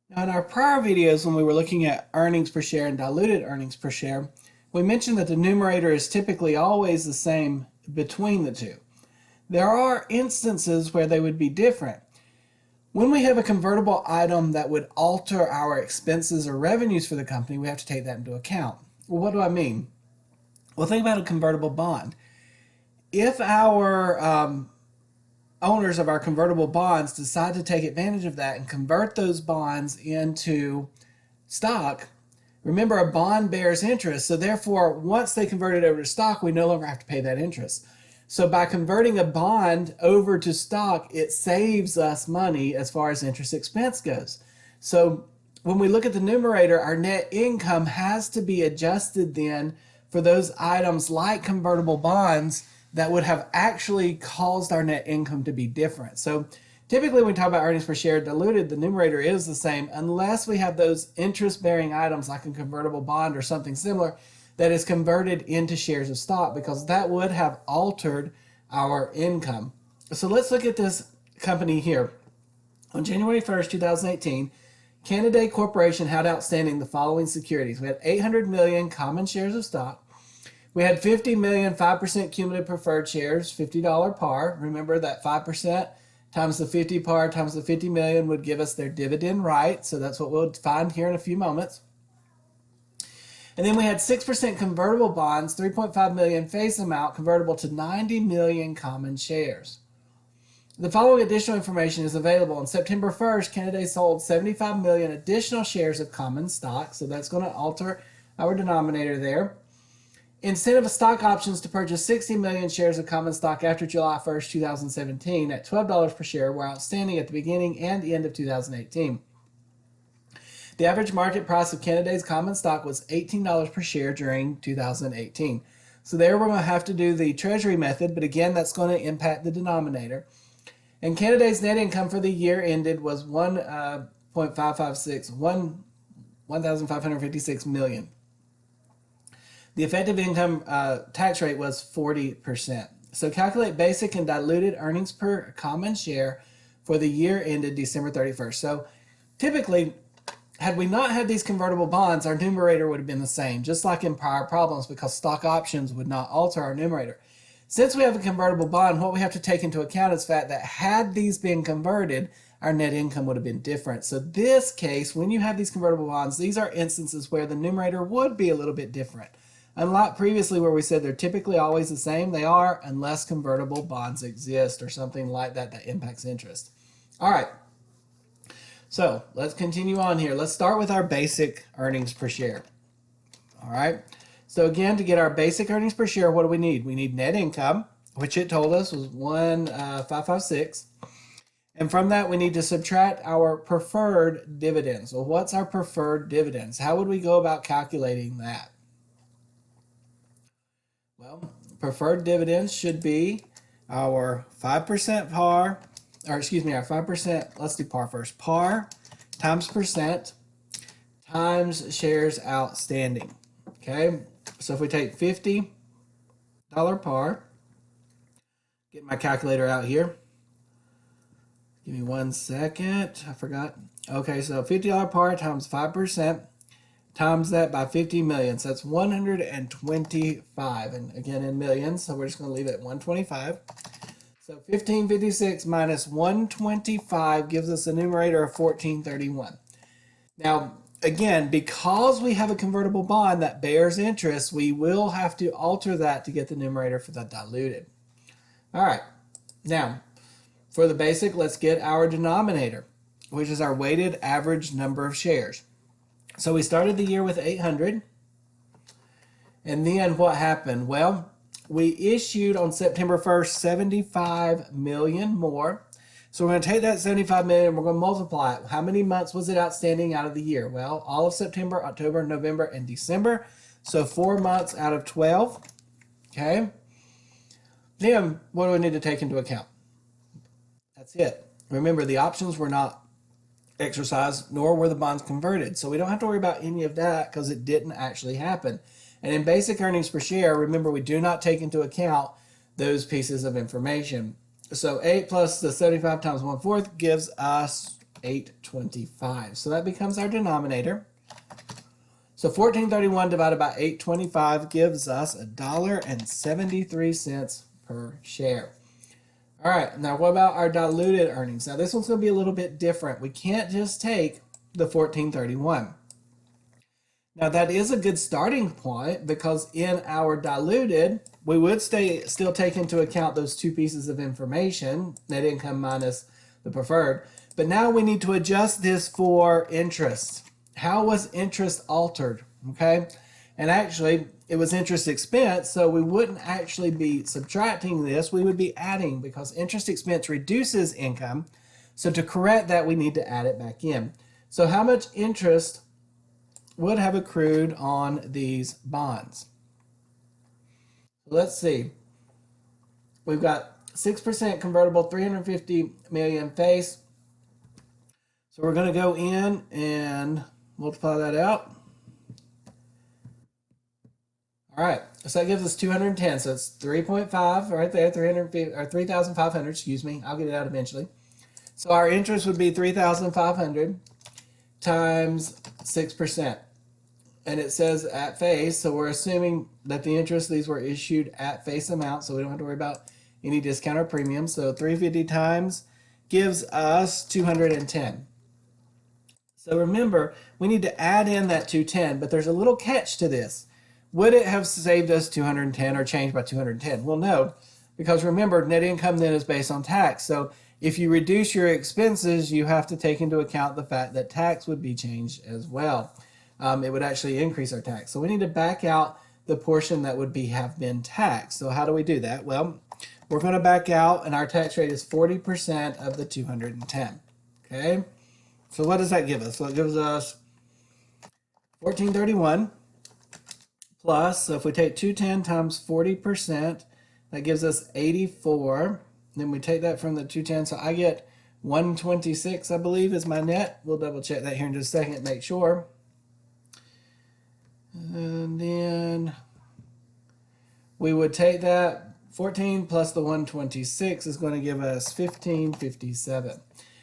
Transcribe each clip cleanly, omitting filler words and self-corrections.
Now, in our prior videos, when we were looking at earnings per share and diluted earnings per share, we mentioned that the numerator is typically always the same between the two. There are instances where they would be different. When we have a convertible item that would alter our expenses or revenues for the company, we have to take that into account. Well, what do I mean? Well, think about a convertible bond. If our owners of our convertible bonds decide to take advantage of that and convert those bonds into stock, remember a bond bears interest, so therefore once they convert it over to stock, we no longer have to pay that interest. So by converting a bond over to stock, it saves us money as far as interest expense goes. So when we look at the numerator, our net income has to be adjusted then for those items like convertible bonds that would have actually caused our net income to be different. So typically when we talk about earnings per share diluted, the numerator is the same unless we have those interest-bearing items like a convertible bond or something similar that is converted into shares of stock, because that would have altered our income. So let's look at this company here. On January 1st, 2018, Canada Corporation had outstanding the following securities. We had 800 million common shares of stock. We had 50 million 5% cumulative preferred shares, $50 par. Remember that 5% times the 50 par times the 50 million would give us their dividend right. So that's what we'll find here in a few moments. And then we had 6% convertible bonds, 3.5 million face amount, convertible to 90 million common shares. The following additional information is available. On September 1st, Canada sold 75 million additional shares of common stock, so that's going to alter our denominator there. Instead of stock options to purchase 60 million shares of common stock after July 1st, 2017 at $12 per share were outstanding at the beginning and end of 2018. The average market price of Canada's common stock was $18 per share during 2018. So there we're going to have to do the treasury method, but again, that's going to impact the denominator. And Canada's net income for the year ended was 1,556 million. The effective income tax rate was 40%. So calculate basic and diluted earnings per common share for the year ended December 31st. So typically, had we not had these convertible bonds, our numerator would have been the same, just like in prior problems, because stock options would not alter our numerator. Since we have a convertible bond, what we have to take into account is the fact that had these been converted, our net income would have been different. So this case, when you have these convertible bonds, these are instances where the numerator would be a little bit different. Unlike previously where we said they're typically always the same, they are unless convertible bonds exist or something like that that impacts interest. All right. So let's continue on here. Let's start with our basic earnings per share. All right. So again, to get our basic earnings per share, what do we need? We need net income, which it told us was 1,556. And from that, we need to subtract our preferred dividends. Well, what's our preferred dividends? How would we go about calculating that? Well, preferred dividends should be our 5% par, or excuse me, our 5%, let's do par first. Par times percent times shares outstanding. Okay, so if we take $50 par, get my calculator out here. Give me 1 second, I forgot. Okay, so $50 par times 5% times that by 50 million. So that's 125, and again in millions, so we're just going to leave it at 125. So 1556 minus 125 gives us a numerator of 1431. Now, again, because we have a convertible bond that bears interest, we will have to alter that to get the numerator for the diluted. All right, now for the basic, let's get our denominator, which is our weighted average number of shares. So we started the year with 800, and then what happened? Well, we issued on September 1st 75 million more. So we're going to take that 75 million, we're going to multiply it. How many months was it outstanding out of the year? Well, all of September, October, November, and December. So 4 months out of 12. Okay. Then what do we need to take into account? That's it. Remember, the options were not exercised, nor were the bonds converted. So we don't have to worry about any of that because it didn't actually happen. And in basic earnings per share, remember, we do not take into account those pieces of information. So 8 plus the 75 times 1/4 gives us 825. So that becomes our denominator. So 1431 divided by 825 gives us $1.73 per share. All right, now what about our diluted earnings? Now this one's going to be a little bit different. We can't just take the 1431. Now that is a good starting point because in our diluted, we would still take into account those two pieces of information, net income minus the preferred. But now we need to adjust this for interest. How was interest altered? Okay, and actually it was interest expense, so we wouldn't actually be subtracting this, we would be adding because interest expense reduces income. So to correct that, we need to add it back in. So how much interest would have accrued on these bonds? Let's see. We've got 6% convertible, 350 million face. So we're going to go in and multiply that out. All right, so that gives us 210. So it's 3.5 right there, 350 or 3,500. Excuse me. I'll get it out eventually. So our interest would be 3,500 times 6%, and it says at face. So we're assuming that the interest, these were issued at face amount, so we don't have to worry about any discount or premium. So 350 times gives us 210. So remember, we need to add in that 210, but there's a little catch to this. Would it have saved us 210 or changed by 210? Well, no, because remember, net income then is based on tax. So if you reduce your expenses, you have to take into account the fact that tax would be changed as well. It would actually increase our tax. So we need to back out the portion that would have been taxed. So how do we do that? Well, we're going to back out, and our tax rate is 40% of the 210. Okay? So what does that give us? Well, it gives us 1431 plus, so if we take 210 times 40%, that gives us 84. Then we take that from the 210, so I get 126, I believe, is my net. We'll double check that here in just a second, make sure. And then we would take that 14 plus the 126 is going to give us 1557.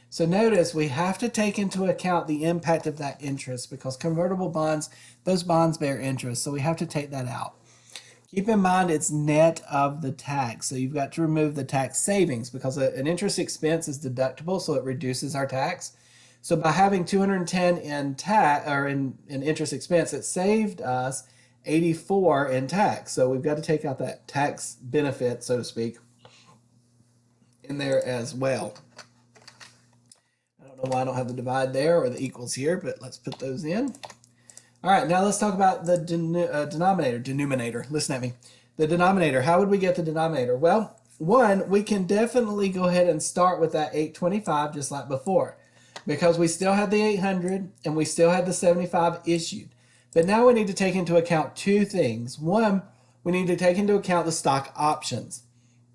So notice we have to take into account the impact of that interest because convertible bonds, those bonds bear interest, so we have to take that out. Keep in mind it's net of the tax, so you've got to remove the tax savings because an interest expense is deductible, so it reduces our tax. So by having 210 in interest expense, it saved us 84 in tax. So we've got to take out that tax benefit, so to speak, in there as well. I don't know why I don't have the divide there or the equals here, but let's put those in. All right, now let's talk about the denominator. Listen at me. The denominator, how would we get the denominator? Well, one, we can definitely go ahead and start with that 825 just like before because we still had the 800 and we still had the 75 issued. But now we need to take into account two things. One, we need to take into account the stock options.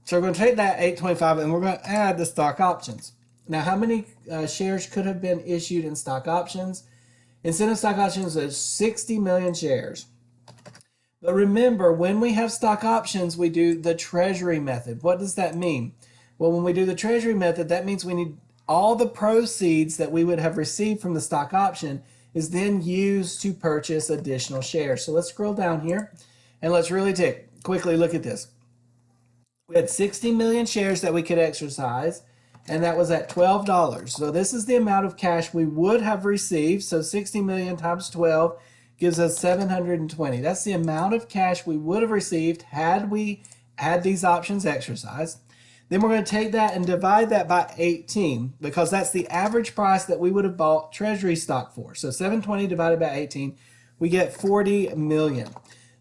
So we're going to take that 825 and we're going to add the stock options. Now, how many shares could have been issued in stock options? Incentive stock options is 60 million shares. But remember, when we have stock options, we do the treasury method. What does that mean? Well, when we do the treasury method, that means we need all the proceeds that we would have received from the stock option is then used to purchase additional shares. So let's scroll down here and let's really quickly look at this. We had 60 million shares that we could exercise, and that was at $12. So this is the amount of cash we would have received. So 60 million times 12 gives us 720. That's the amount of cash we would have received had we had these options exercised. Then we're going to take that and divide that by 18 because that's the average price that we would have bought treasury stock for. So 720 divided by 18, we get 40 million.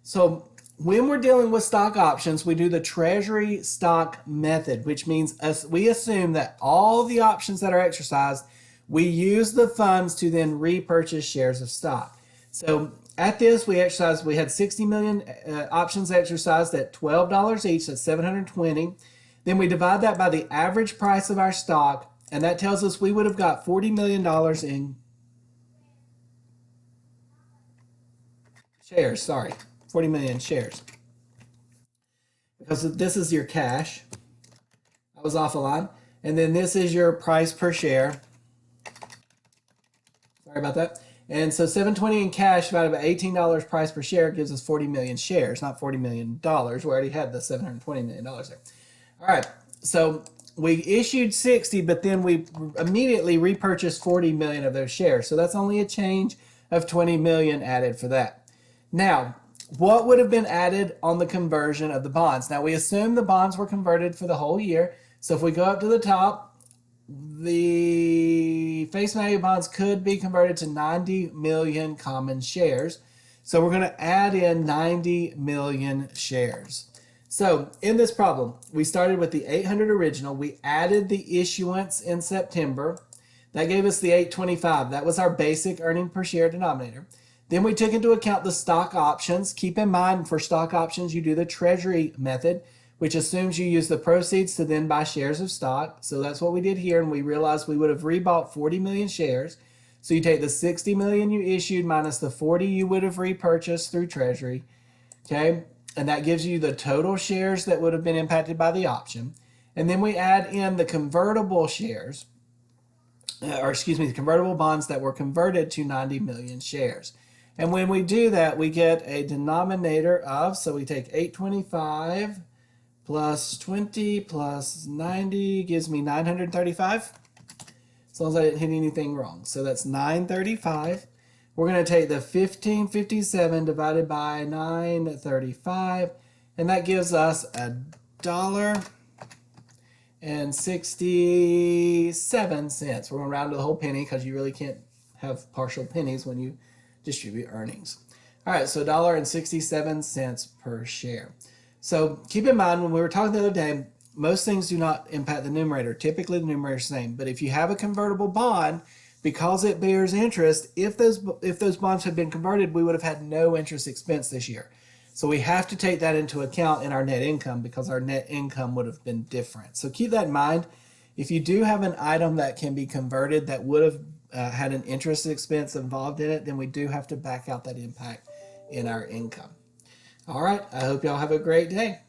So when we're dealing with stock options, we do the treasury stock method, which means we assume that all the options that are exercised, we use the funds to then repurchase shares of stock. So at this, we had 60 million options exercised at $12 each, that's 720. Then we divide that by the average price of our stock, and that tells us we would have got $40 million in shares, 40 million shares. Because this is your cash. I was off a line. And then this is your price per share. Sorry about that. And so $7.20 in cash divided by $18 price per share gives us 40 million shares, not $40 million. We already had the $720 million there. All right, so we issued 60, but then we immediately repurchased 40 million of those shares. So that's only a change of 20 million added for that. Now, what would have been added on the conversion of the bonds? Now, we assume the bonds were converted for the whole year. So if we go up to the top, the face value bonds could be converted to 90 million common shares. So we're going to add in 90 million shares. So in this problem, we started with the 800 original. We added the issuance in September. That gave us the 825. That was our basic earning per share denominator. Then we took into account the stock options. Keep in mind, for stock options, you do the treasury method, which assumes you use the proceeds to then buy shares of stock. So that's what we did here, and we realized we would have rebought 40 million shares. So you take the 60 million you issued minus the 40 you would have repurchased through treasury, okay? And that gives you the total shares that would have been impacted by the option. And then we add in the convertible shares, the convertible bonds that were converted to 90 million shares. And when we do that, we get a denominator of, so we take 825 plus 20 plus 90 gives me 935. As long as I didn't hit anything wrong. So that's 935. We're going to take the 1557 divided by 935, and that gives us $1.67. We're going to round to the whole penny because you really can't have partial pennies when you distribute earnings. All right, so $1.67 per share. So keep in mind, when we were talking the other day, most things do not impact the numerator. Typically, the numerator is the same. But if you have a convertible bond, because it bears interest, if those bonds had been converted, we would have had no interest expense this year. So we have to take that into account in our net income because our net income would have been different. So keep that in mind. If you do have an item that can be converted that would have had an interest expense involved in it, then we do have to back out that impact in our income. All right, I hope y'all have a great day.